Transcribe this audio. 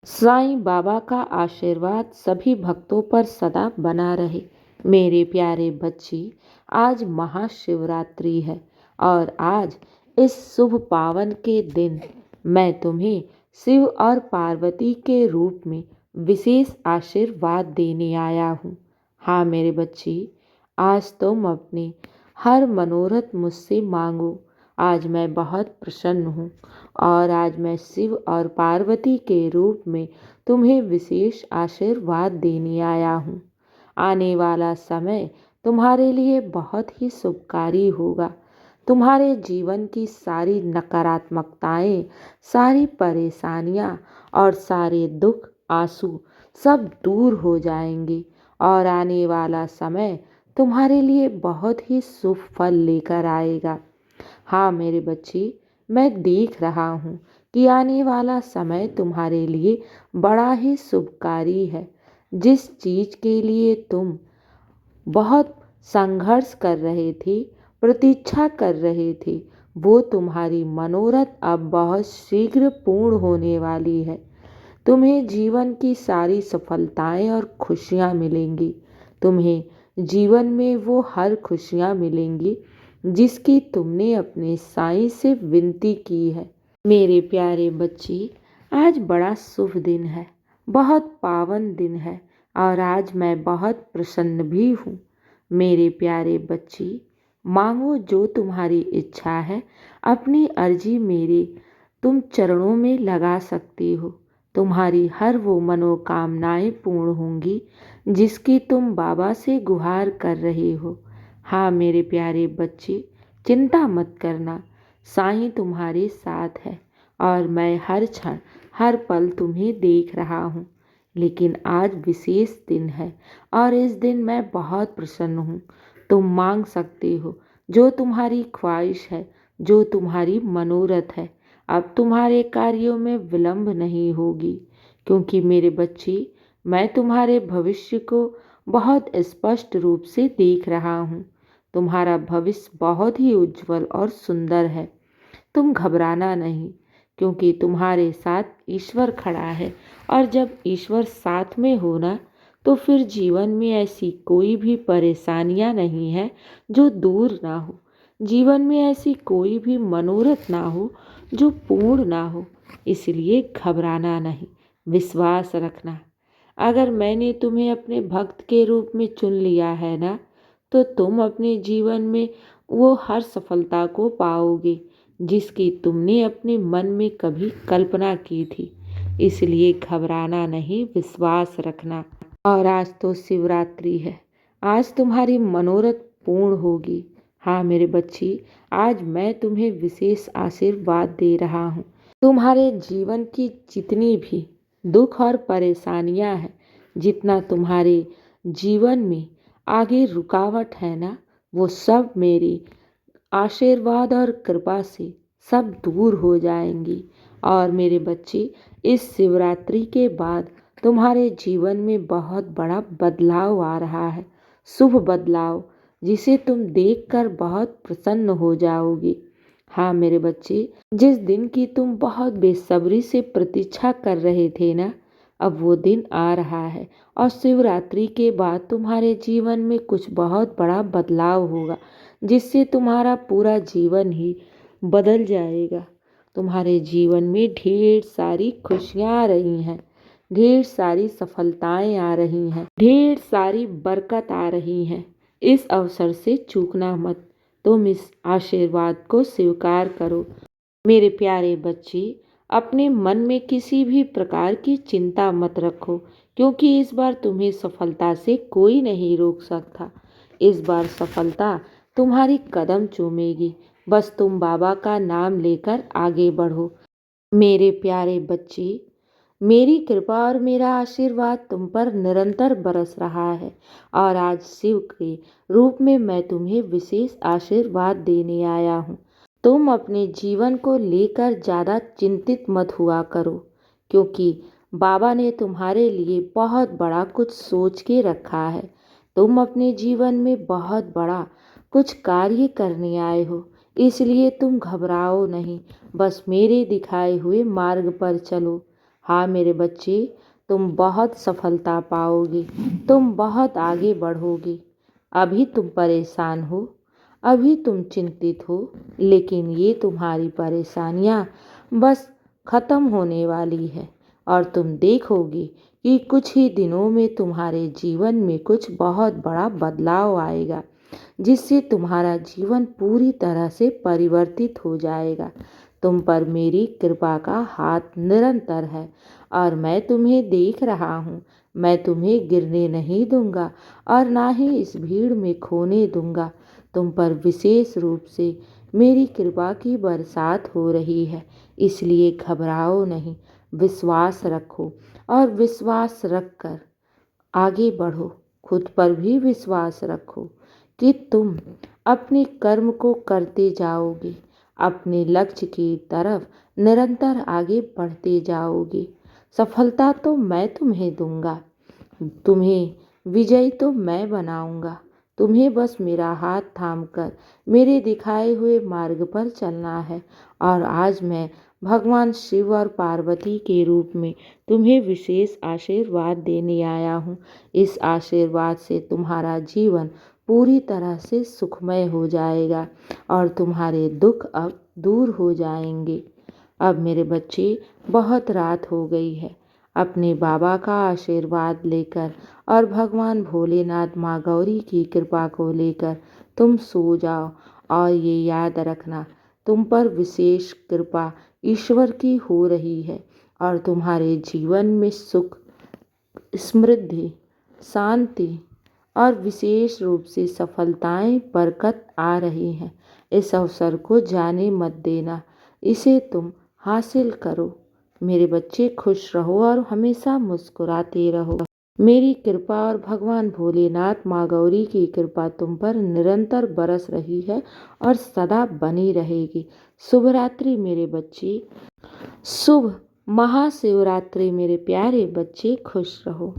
साईं बाबा का आशीर्वाद सभी भक्तों पर सदा बना रहे। मेरे प्यारे बच्ची, आज महाशिवरात्रि है और आज इस शुभ पावन के दिन मैं तुम्हें शिव और पार्वती के रूप में विशेष आशीर्वाद देने आया हूँ। हाँ मेरे बच्ची, आज तुम अपने हर मनोरथ मुझसे मांगो। आज मैं बहुत प्रसन्न हूँ और आज मैं शिव और पार्वती के रूप में तुम्हें विशेष आशीर्वाद देने आया हूँ। आने वाला समय तुम्हारे लिए बहुत ही शुभकारी होगा। तुम्हारे जीवन की सारी नकारात्मकताएं, सारी परेशानियां और सारे दुख, आंसू सब दूर हो जाएंगे और आने वाला समय तुम्हारे लिए बहुत ही शुभ फल लेकर आएगा। हाँ मेरे बच्चे, मैं देख रहा हूँ कि आने वाला समय तुम्हारे लिए बड़ा ही शुभकारी है। जिस चीज़ के लिए तुम बहुत संघर्ष कर रहे थे, प्रतीक्षा कर रहे थे, वो तुम्हारी मनोरथ अब बहुत शीघ्र पूर्ण होने वाली है। तुम्हें जीवन की सारी सफलताएं और खुशियां मिलेंगी। तुम्हें जीवन में वो हर खुशियां मिलेंगी जिसकी तुमने अपने साईं से विनती की है। मेरे प्यारे बच्चे, आज बड़ा शुभ दिन है, बहुत पावन दिन है और आज मैं बहुत प्रसन्न भी हूँ। मेरे प्यारे बच्चे, मांगो जो तुम्हारी इच्छा है, अपनी अर्जी मेरे तुम चरणों में लगा सकती हो। तुम्हारी हर वो मनोकामनाएं पूर्ण होंगी जिसकी तुम बाबा से गुहार कर रहे हो। हाँ मेरे प्यारे बच्चे, चिंता मत करना, साईं तुम्हारे साथ है और मैं हर क्षण हर पल तुम्हें देख रहा हूँ। लेकिन आज विशेष दिन है और इस दिन मैं बहुत प्रसन्न हूँ। तुम मांग सकते हो जो तुम्हारी ख्वाहिश है, जो तुम्हारी मनोरथ है। अब तुम्हारे कार्यों में विलंब नहीं होगी, क्योंकि मेरे बच्चे, मैं तुम्हारे भविष्य को बहुत स्पष्ट रूप से देख रहा हूँ। तुम्हारा भविष्य बहुत ही उज्जवल और सुंदर है। तुम घबराना नहीं, क्योंकि तुम्हारे साथ ईश्वर खड़ा है और जब ईश्वर साथ में हो ना, तो फिर जीवन में ऐसी कोई भी परेशानियां नहीं है जो दूर ना हो। जीवन में ऐसी कोई भी मनोरथ ना हो जो पूर्ण ना हो। इसलिए घबराना नहीं, विश्वास रखना। अगर मैंने तुम्हें अपने भक्त के रूप में चुन लिया है ना, तो तुम अपने जीवन में वो हर सफलता को पाओगे जिसकी तुमने अपने मन में कभी कल्पना की थी। इसलिए घबराना नहीं, विश्वास रखना। और आज तो शिवरात्रि है, आज तुम्हारी मनोरथ पूर्ण होगी। हाँ मेरे बच्ची, आज मैं तुम्हें विशेष आशीर्वाद दे रहा हूँ। तुम्हारे जीवन की जितनी भी दुख और परेशानियां हैं, जितना तुम्हारे जीवन में आगे रुकावट है ना, वो सब मेरी आशीर्वाद और कृपा से सब दूर हो जाएंगी। और मेरे बच्चे, इस शिवरात्रि के बाद तुम्हारे जीवन में बहुत बड़ा बदलाव आ रहा है, शुभ बदलाव, जिसे तुम देखकर बहुत प्रसन्न हो जाओगे। हाँ मेरे बच्चे, जिस दिन की तुम बहुत बेसब्री से प्रतीक्षा कर रहे थे ना, अब वो दिन आ रहा है और शिवरात्रि के बाद तुम्हारे जीवन में कुछ बहुत बड़ा बदलाव होगा जिससे तुम्हारा पूरा जीवन ही बदल जाएगा। तुम्हारे जीवन में ढेर सारी खुशियाँ आ रही हैं, ढेर सारी सफलताएं आ रही हैं, ढेर सारी बरकत आ रही हैं। इस अवसर से चूकना मत। तुम इस आशीर्वाद को स्वीकार करो। मेरे प्यारे बच्चे, अपने मन में किसी भी प्रकार की चिंता मत रखो, क्योंकि इस बार तुम्हें सफलता से कोई नहीं रोक सकता। इस बार सफलता तुम्हारी कदम चूमेगी। बस तुम बाबा का नाम लेकर आगे बढ़ो। मेरे प्यारे बच्चे, मेरी कृपा और मेरा आशीर्वाद तुम पर निरंतर बरस रहा है और आज शिव के रूप में मैं तुम्हें विशेष आशीर्वाद देने आया हूँ। तुम अपने जीवन को लेकर ज़्यादा चिंतित मत हुआ करो, क्योंकि बाबा ने तुम्हारे लिए बहुत बड़ा कुछ सोच के रखा है। तुम अपने जीवन में बहुत बड़ा कुछ कार्य करने आए हो, इसलिए तुम घबराओ नहीं। बस मेरे दिखाए हुए मार्ग पर चलो। हाँ मेरे बच्चे, तुम बहुत सफलता पाओगे, तुम बहुत आगे बढ़ोगे। अभी तुम परेशान हो, अभी तुम चिंतित हो, लेकिन ये तुम्हारी परेशानियाँ बस खत्म होने वाली है और तुम देखोगे कि कुछ ही दिनों में तुम्हारे जीवन में कुछ बहुत बड़ा बदलाव आएगा, जिससे तुम्हारा जीवन पूरी तरह से परिवर्तित हो जाएगा। तुम पर मेरी कृपा का हाथ निरंतर है और मैं तुम्हें देख रहा हूँ। मैं तुम्हें गिरने नहीं दूंगा और ना ही इस भीड़ में खोने दूंगा। तुम पर विशेष रूप से मेरी कृपा की बरसात हो रही है, इसलिए घबराओ नहीं, विश्वास रखो और विश्वास रखकर आगे बढ़ो। खुद पर भी विश्वास रखो कि तुम अपने कर्म को करते जाओगे, अपने लक्ष्य की तरफ निरंतर आगे बढ़ते जाओगे। सफलता तो मैं तुम्हें दूंगा, तुम्हें विजयी तो मैं बनाऊंगा। तुम्हें बस मेरा हाथ थामकर मेरे दिखाए हुए मार्ग पर चलना है। और आज मैं भगवान शिव और पार्वती के रूप में तुम्हें विशेष आशीर्वाद देने आया हूँ। इस आशीर्वाद से तुम्हारा जीवन पूरी तरह से सुखमय हो जाएगा और तुम्हारे दुख अब दूर हो जाएंगे। अब मेरे बच्चे, बहुत रात हो गई है। अपने बाबा का आशीर्वाद लेकर और भगवान भोलेनाथ माँ गौरी की कृपा को लेकर तुम सो जाओ। और ये याद रखना, तुम पर विशेष कृपा ईश्वर की हो रही है और तुम्हारे जीवन में सुख, समृद्धि, शांति और विशेष रूप से सफलताएं बरकत आ रही हैं। इस अवसर को जाने मत देना, इसे तुम हासिल करो। मेरे बच्चे, खुश रहो और हमेशा मुस्कुराते रहो। मेरी कृपा और भगवान भोलेनाथ माँ गौरी की कृपा तुम पर निरंतर बरस रही है और सदा बनी रहेगी। शुभ रात्रि मेरे बच्चे, शुभ महाशिवरात्रि मेरे प्यारे बच्चे, खुश रहो।